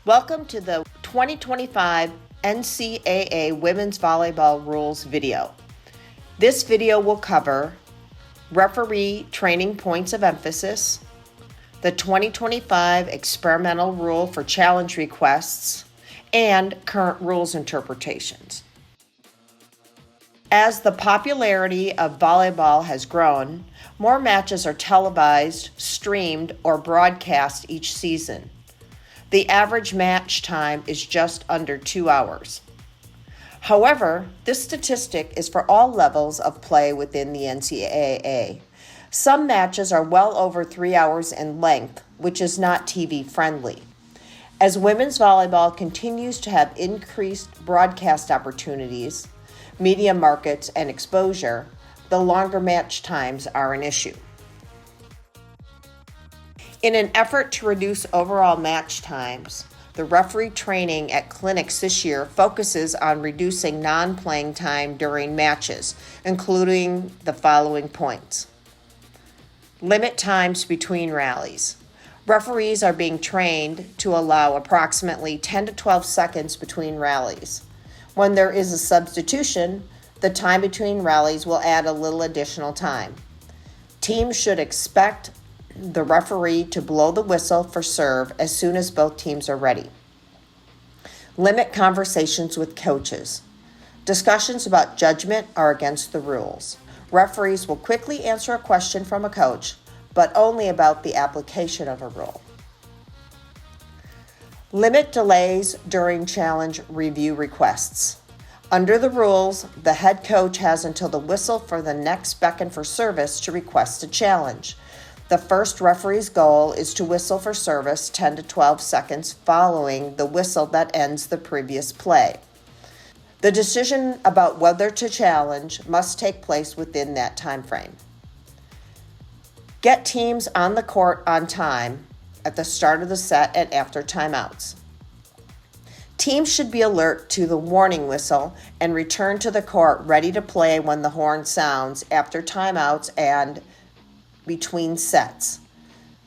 Welcome to the 2025 NCAA Women's Volleyball Rules video. This video will cover referee training points of emphasis, the 2025 experimental rule for challenge requests, and current rules interpretations. As the popularity of volleyball has grown, more matches are televised, streamed, or broadcast each season. The average match time is just under 2 hours. However, this statistic is for all levels of play within the NCAA. Some matches are well over 3 hours in length, which is not TV friendly. As women's volleyball continues to have increased broadcast opportunities, media markets, and exposure, the longer match times are an issue. In an effort to reduce overall match times, the referee training at clinics this year focuses on reducing non-playing time during matches, including the following points. Limit times between rallies. Referees are being trained to allow approximately 10 to 12 seconds between rallies. When there is a substitution, the time between rallies will add a little additional time. Teams should expect the referee to blow the whistle for serve as soon as both teams are ready. Limit conversations with coaches. Discussions about judgment are against the rules. Referees will quickly answer a question from a coach, but only about the application of a rule. Limit delays during challenge review requests. Under the rules, the head coach has until the whistle for the next beckon for service to request a challenge. The first referee's goal is to whistle for service 10 to 12 seconds following the whistle that ends the previous play. The decision about whether to challenge must take place within that time frame. Get teams on the court on time at the start of the set and after timeouts. Teams should be alert to the warning whistle and return to the court ready to play when the horn sounds after timeouts and between sets.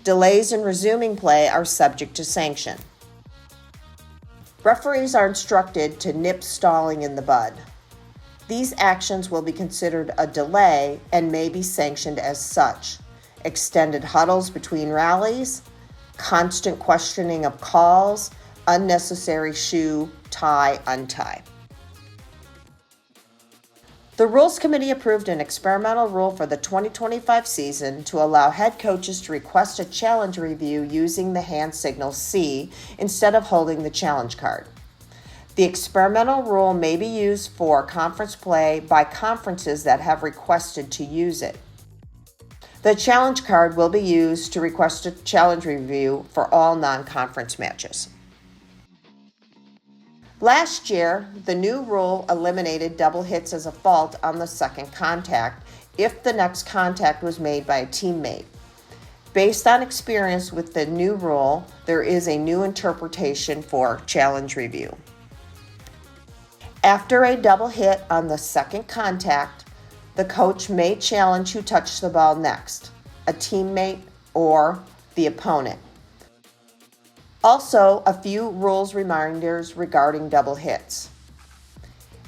Delays in resuming play are subject to sanction. Referees are instructed to nip stalling in the bud. These actions will be considered a delay and may be sanctioned as such. Extended huddles between rallies, constant questioning of calls, unnecessary shoe, tie, untie. The Rules Committee approved an experimental rule for the 2025 season to allow head coaches to request a challenge review using the hand signal C instead of holding the challenge card. The experimental rule may be used for conference play by conferences that have requested to use it. The challenge card will be used to request a challenge review for all non-conference matches. Last year, the new rule eliminated double hits as a fault on the second contact if the next contact was made by a teammate. Based on experience with the new rule, there is a new interpretation for challenge review. After a double hit on the second contact, the coach may challenge who touched the ball next, a teammate or the opponent. Also, a few rules reminders regarding double hits.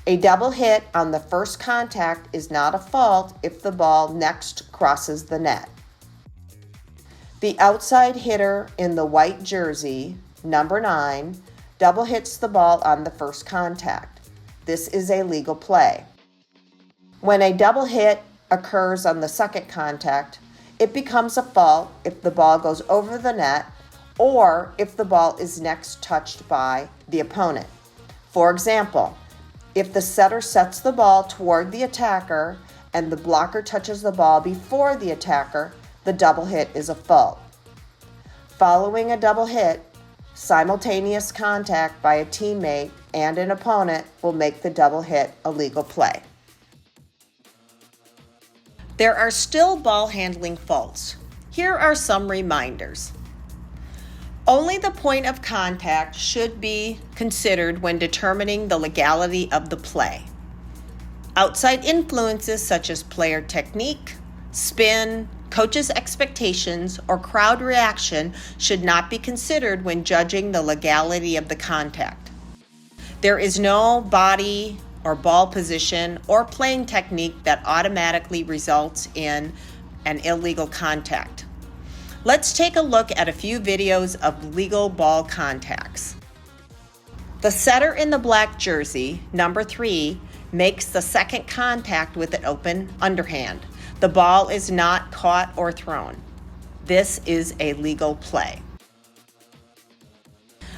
A double hit on the first contact is not a fault if the ball next crosses the net. The outside hitter in the white jersey, number 9, double hits the ball on the first contact. This is a legal play. When a double hit occurs on the second contact, it becomes a fault if the ball goes over the net or if the ball is next touched by the opponent. For example, if the setter sets the ball toward the attacker and the blocker touches the ball before the attacker, the double hit is a fault. Following a double hit, simultaneous contact by a teammate and an opponent will make the double hit a legal play. There are still ball handling faults. Here are some reminders. Only the point of contact should be considered when determining the legality of the play. Outside influences such as player technique, spin, Coaches' expectations or crowd reaction should not be considered when judging the legality of the contact. There is no body or ball position or playing technique that automatically results in an illegal contact. Let's take a look at a few videos of legal ball contacts. The setter in the black jersey, number 3, makes the second contact with an open underhand. The ball is not caught or thrown. This is a legal play.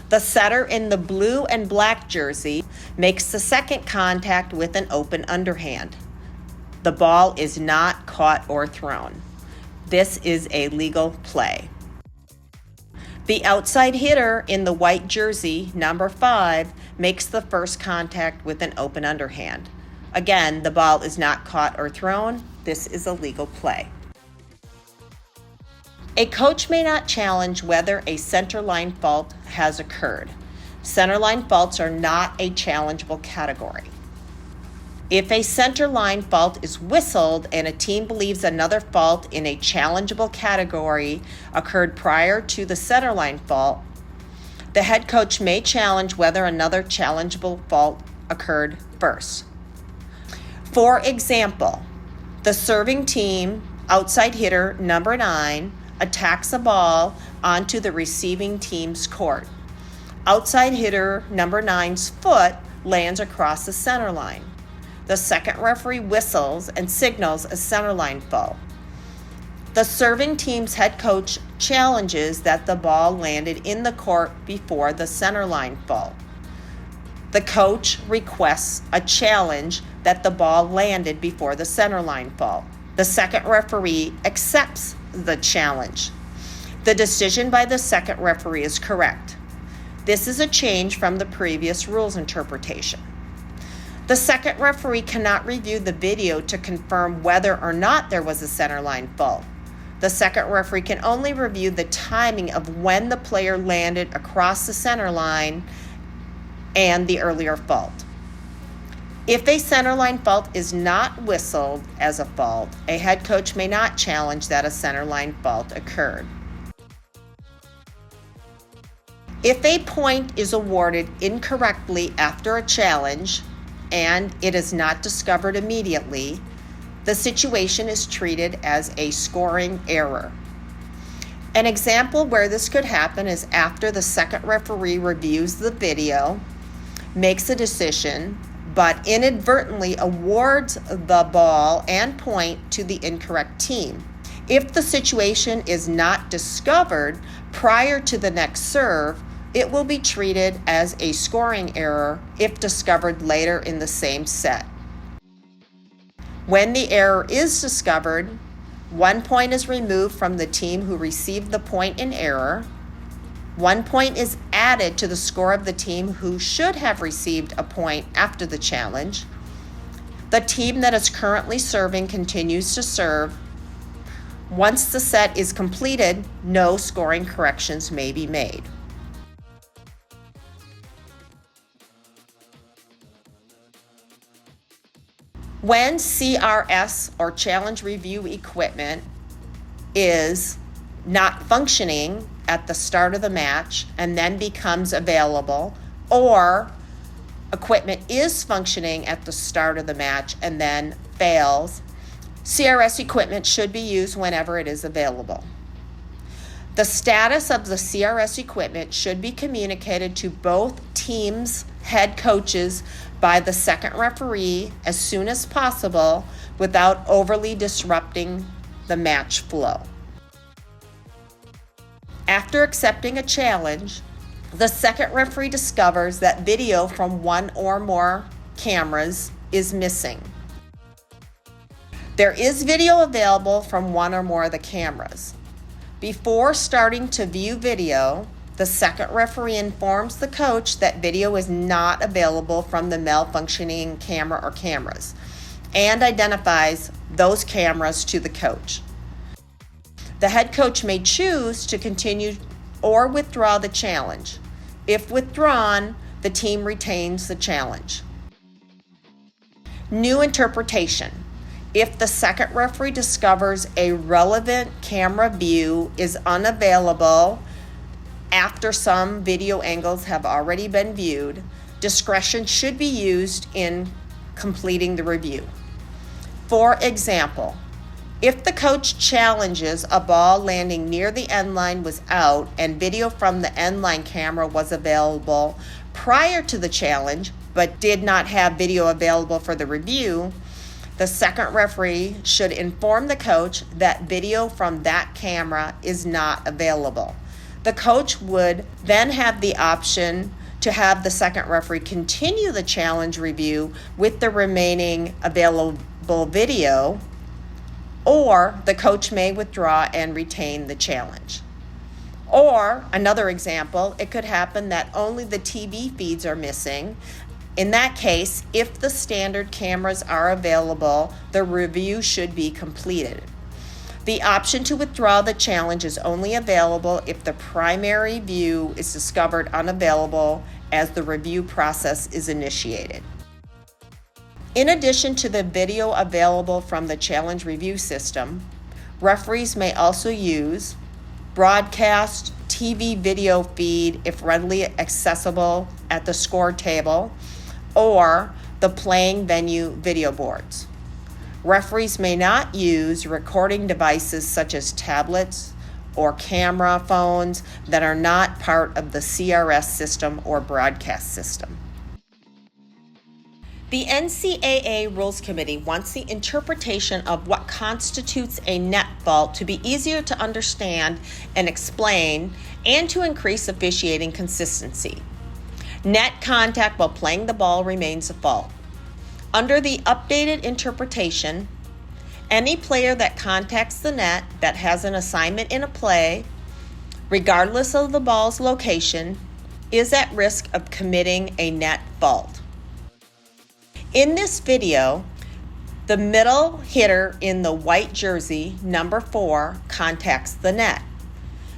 The setter in the blue and black jersey makes the second contact with an open underhand. The ball is not caught or thrown. This is a legal play. The outside hitter in the white jersey, number 5, makes the first contact with an open underhand. Again, the ball is not caught or thrown. This is a legal play. A coach may not challenge whether a centerline fault has occurred. Centerline faults are not a challengeable category. If a centerline fault is whistled and a team believes another fault in a challengeable category occurred prior to the centerline fault, the head coach may challenge whether another challengeable fault occurred first. For example, the serving team, outside hitter number 9, attacks a ball onto the receiving team's court. Outside hitter number 9's foot lands across the center line. The second referee whistles and signals a centerline foul. The serving team's head coach challenges that the ball landed in the court before the centerline foul. The coach requests a challenge that the ball landed before the centerline foul. The second referee accepts the challenge. The decision by the second referee is correct. This is a change from the previous rules interpretation. The second referee cannot review the video to confirm whether or not there was a centerline fault. The second referee can only review the timing of when the player landed across the center line and the earlier fault. If a centerline fault is not whistled as a fault, a head coach may not challenge that a centerline fault occurred. If a point is awarded incorrectly after a challenge and it is not discovered immediately, the situation is treated as a scoring error. An example where this could happen is after the second referee reviews the video, makes a decision, but inadvertently awards the ball and point to the incorrect team. If the situation is not discovered prior to the next serve, it will be treated as a scoring error if discovered later in the same set. When the error is discovered, 1 point is removed from the team who received the point in error. 1 point is added to the score of the team who should have received a point after the challenge. The team that is currently serving continues to serve. Once the set is completed, no scoring corrections may be made. When CRS or challenge review equipment is not functioning at the start of the match and then becomes available, or equipment is functioning at the start of the match and then fails, CRS equipment should be used whenever it is available. The status of the CRS equipment should be communicated to both teams' head coaches by the second referee as soon as possible without overly disrupting the match flow. After accepting a challenge, the second referee discovers that video from one or more cameras is missing. There is video available from one or more of the cameras. Before starting to view video, the second referee informs the coach that video is not available from the malfunctioning camera or cameras and identifies those cameras to the coach. The head coach may choose to continue or withdraw the challenge. If withdrawn, the team retains the challenge. New interpretation. If the second referee discovers a relevant camera view is unavailable after some video angles have already been viewed, discretion should be used in completing the review. For example, if the coach challenges a ball landing near the end line was out and video from the end line camera was available prior to the challenge but did not have video available for the review, the second referee should inform the coach that video from that camera is not available. The coach would then have the option to have the second referee continue the challenge review with the remaining available video, or the coach may withdraw and retain the challenge. Or another example, it could happen that only the TV feeds are missing. In that case, if the standard cameras are available, the review should be completed. The option to withdraw the challenge is only available if the primary view is discovered unavailable as the review process is initiated. In addition to the video available from the challenge review system, referees may also use broadcast TV video feed if readily accessible at the score table, or the playing venue video boards. Referees may not use recording devices such as tablets or camera phones that are not part of the CRS system or broadcast system. The NCAA Rules Committee wants the interpretation of what constitutes a net fault to be easier to understand and explain, and to increase officiating consistency. Net contact while playing the ball remains a fault. Under the updated interpretation, any player that contacts the net that has an assignment in a play, regardless of the ball's location, is at risk of committing a net fault. In this video, the middle hitter in the white jersey, number 4, contacts the net.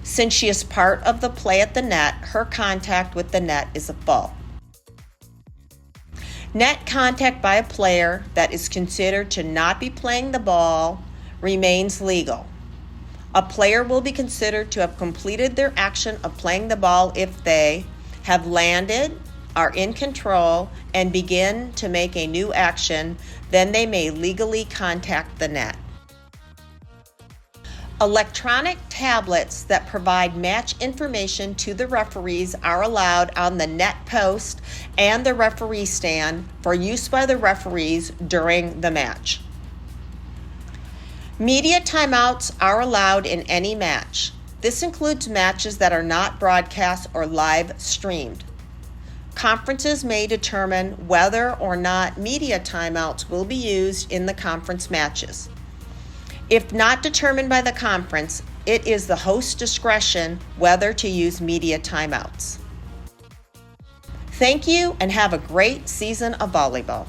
Since she is part of the play at the net, her contact with the net is a fault. Net contact by a player that is considered to not be playing the ball remains legal. A player will be considered to have completed their action of playing the ball if they have landed, are in control, and begin to make a new action. Then they may legally contact the net. Electronic tablets that provide match information to the referees are allowed on the net post and the referee stand for use by the referees during the match. Media timeouts are allowed in any match. This includes matches that are not broadcast or live streamed. Conferences may determine whether or not media timeouts will be used in the conference matches. If not determined by the conference, it is the host's discretion whether to use media timeouts. Thank you, and have a great season of volleyball.